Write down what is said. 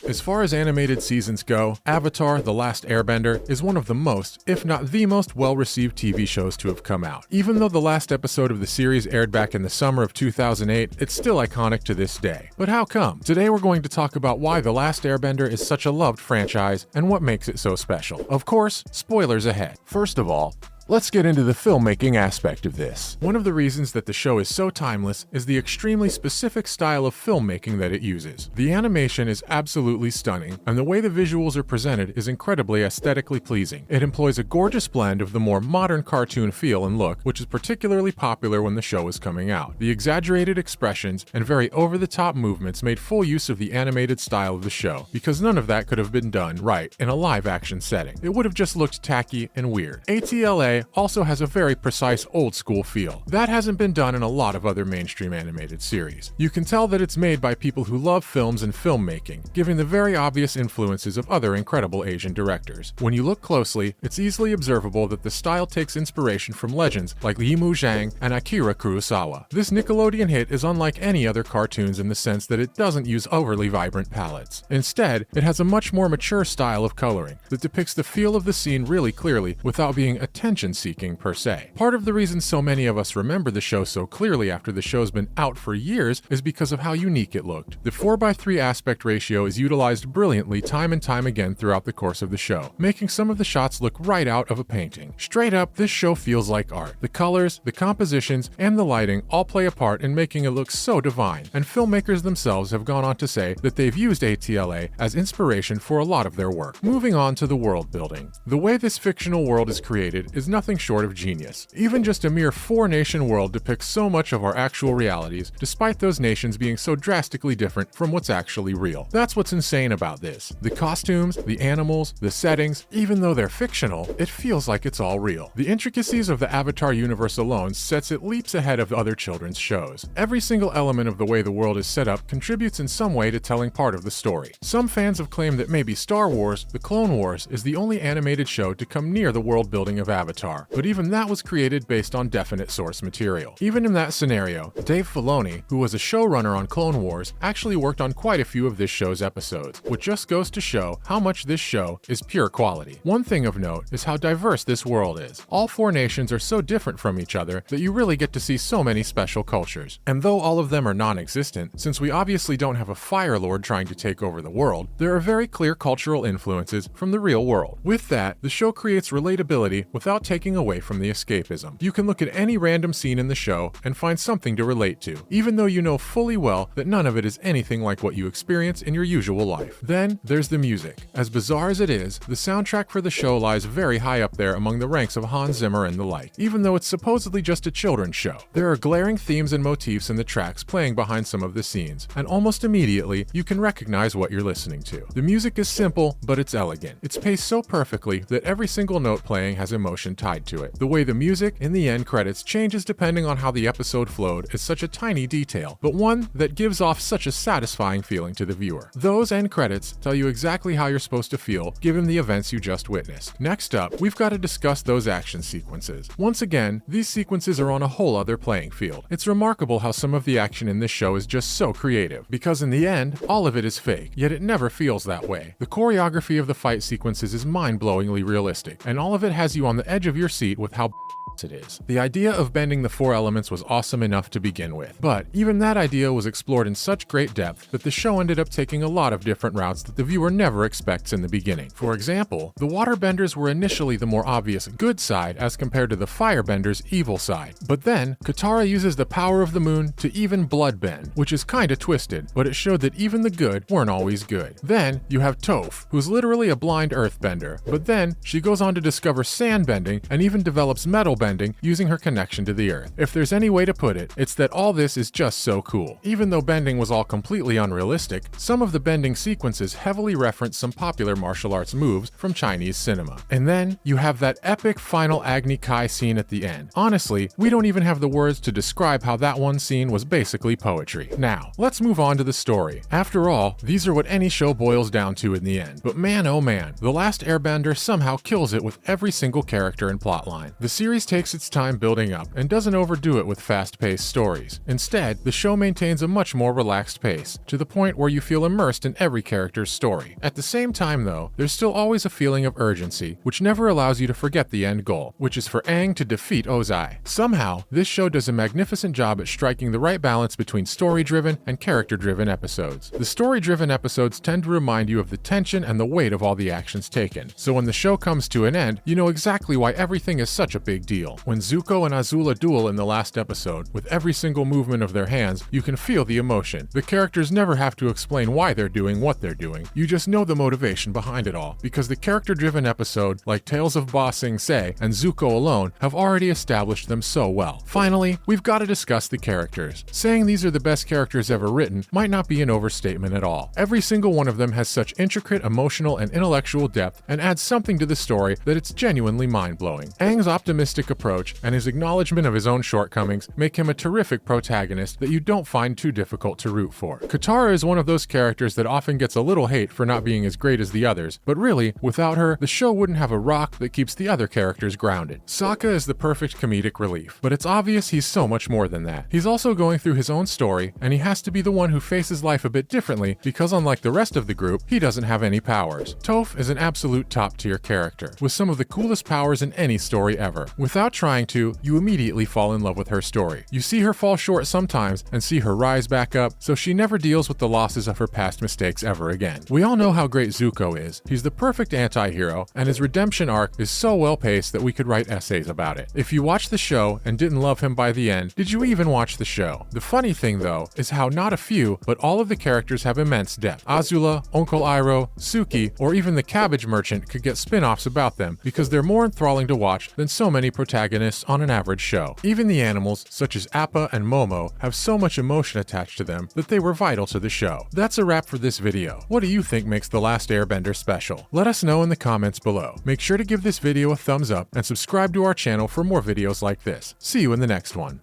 As far as animated seasons go, Avatar: The Last Airbender is one of the most, if not the most well-received TV shows to have come out. Even though the last episode of the series aired back in the summer of 2008, it's still iconic to this day. But how come? Today we're going to talk about why The Last Airbender is such a loved franchise and what makes it so special. Of course, spoilers ahead. First of all, let's get into the filmmaking aspect of this. One of the reasons that the show is so timeless is the extremely specific style of filmmaking that it uses. The animation is absolutely stunning, and the way the visuals are presented is incredibly aesthetically pleasing. It employs a gorgeous blend of the more modern cartoon feel and look, which is particularly popular when the show was coming out. The exaggerated expressions and very over-the-top movements made full use of the animated style of the show, because none of that could have been done right in a live-action setting. It would have just looked tacky and weird. ATLA also has a very precise old-school feel. That hasn't been done in a lot of other mainstream animated series. You can tell that it's made by people who love films and filmmaking, giving the very obvious influences of other incredible Asian directors. When you look closely, it's easily observable that the style takes inspiration from legends like Yimou Zhang and Akira Kurosawa. This Nickelodeon hit is unlike any other cartoons in the sense that it doesn't use overly vibrant palettes. Instead, it has a much more mature style of coloring that depicts the feel of the scene really clearly without being attention-seeking per se. Part of the reason so many of us remember the show so clearly after the show's been out for years is because of how unique it looked. The 4:3 aspect ratio is utilized brilliantly time and time again throughout the course of the show, making some of the shots look right out of a painting. Straight up, this show feels like art. The colors, the compositions, and the lighting all play a part in making it look so divine, and filmmakers themselves have gone on to say that they've used ATLA as inspiration for a lot of their work. Moving on to the world building. The way this fictional world is created is nothing short of genius. Even just a mere 4-nation world depicts so much of our actual realities, despite those nations being so drastically different from what's actually real. That's what's insane about this. The costumes, the animals, the settings, even though they're fictional, it feels like it's all real. The intricacies of the Avatar universe alone sets it leaps ahead of other children's shows. Every single element of the way the world is set up contributes in some way to telling part of the story. Some fans have claimed that maybe Star Wars: The Clone Wars is the only animated show to come near the world building of Avatar, but even that was created based on definite source material. Even in that scenario, Dave Filoni, who was a showrunner on Clone Wars, actually worked on quite a few of this show's episodes, which just goes to show how much this show is pure quality. One thing of note is how diverse this world is. All 4 nations are so different from each other that you really get to see so many special cultures. And though all of them are non-existent, since we obviously don't have a Fire Lord trying to take over the world, there are very clear cultural influences from the real world. With that, the show creates relatability without taking away from the escapism. You can look at any random scene in the show and find something to relate to, even though you know fully well that none of it is anything like what you experience in your usual life. Then, there's the music. As bizarre as it is, the soundtrack for the show lies very high up there among the ranks of Hans Zimmer and the like, even though it's supposedly just a children's show. There are glaring themes and motifs in the tracks playing behind some of the scenes, and almost immediately, you can recognize what you're listening to. The music is simple, but it's elegant. It's paced so perfectly that every single note playing has emotion tied to it. The way the music in the end credits changes depending on how the episode flowed is such a tiny detail, but one that gives off such a satisfying feeling to the viewer. Those end credits tell you exactly how you're supposed to feel given the events you just witnessed. Next up, we've got to discuss those action sequences. Once again, these sequences are on a whole other playing field. It's remarkable how some of the action in this show is just so creative, because in the end, all of it is fake, yet it never feels that way. The choreography of the fight sequences is mind-blowingly realistic, and all of it has you on the edge of your seat with how it is. The idea of bending the 4 elements was awesome enough to begin with, but even that idea was explored in such great depth that the show ended up taking a lot of different routes that the viewer never expects in the beginning. For example, the waterbenders were initially the more obvious good side as compared to the firebenders' evil side, but then Katara uses the power of the moon to even bloodbend, which is kinda twisted, but it showed that even the good weren't always good. Then you have Toph, who's literally a blind earthbender, but then she goes on to discover sand bending and even develops metal bending using her connection to the earth. If there's any way to put it, it's that all this is just so cool. Even though bending was all completely unrealistic, some of the bending sequences heavily reference some popular martial arts moves from Chinese cinema. And then you have that epic final Agni Kai scene at the end. Honestly, we don't even have the words to describe how that one scene was basically poetry. Now, let's move on to the story. After all, these are what any show boils down to in the end. But man, oh man, The Last Airbender somehow kills it with every single character character and plotline. The series takes its time building up and doesn't overdo it with fast-paced stories. Instead, the show maintains a much more relaxed pace, to the point where you feel immersed in every character's story. At the same time though, there's still always a feeling of urgency, which never allows you to forget the end goal, which is for Aang to defeat Ozai. Somehow, this show does a magnificent job at striking the right balance between story-driven and character-driven episodes. The story-driven episodes tend to remind you of the tension and the weight of all the actions taken, so when the show comes to an end, you know exactly why everything is such a big deal. When Zuko and Azula duel in the last episode, with every single movement of their hands, you can feel the emotion. The characters never have to explain why they're doing what they're doing. You just know the motivation behind it all, because the character-driven episode, like Tales of Ba Sing Se and Zuko alone, have already established them so well. Finally, we've got to discuss the characters. Saying these are the best characters ever written might not be an overstatement at all. Every single one of them has such intricate emotional and intellectual depth and adds something to the story that it's genuinely mind-blowing. Aang's optimistic approach and his acknowledgement of his own shortcomings make him a terrific protagonist that you don't find too difficult to root for. Katara is one of those characters that often gets a little hate for not being as great as the others, but really, without her, the show wouldn't have a rock that keeps the other characters grounded. Sokka is the perfect comedic relief, but it's obvious he's so much more than that. He's also going through his own story, and he has to be the one who faces life a bit differently because unlike the rest of the group, he doesn't have any powers. Toph is an absolute top-tier character, with some of the coolest powers in any story ever. Without trying to, you immediately fall in love with her story. You see her fall short sometimes and see her rise back up, so she never deals with the losses of her past mistakes ever again. We all know how great Zuko is. He's the perfect anti-hero, and his redemption arc is so well-paced that we could write essays about it. If you watched the show and didn't love him by the end, did you even watch the show? The funny thing though, is how not a few, but all of the characters have immense depth. Azula, Uncle Iroh, Suki, or even the Cabbage Merchant could get spin-offs about them because they're more enthralling to watch than so many protagonists on an average show. Even the animals, such as Appa and Momo, have so much emotion attached to them that they were vital to the show. That's a wrap for this video. What do you think makes The Last Airbender special? Let us know in the comments below. Make sure to give this video a thumbs up and subscribe to our channel for more videos like this. See you in the next one.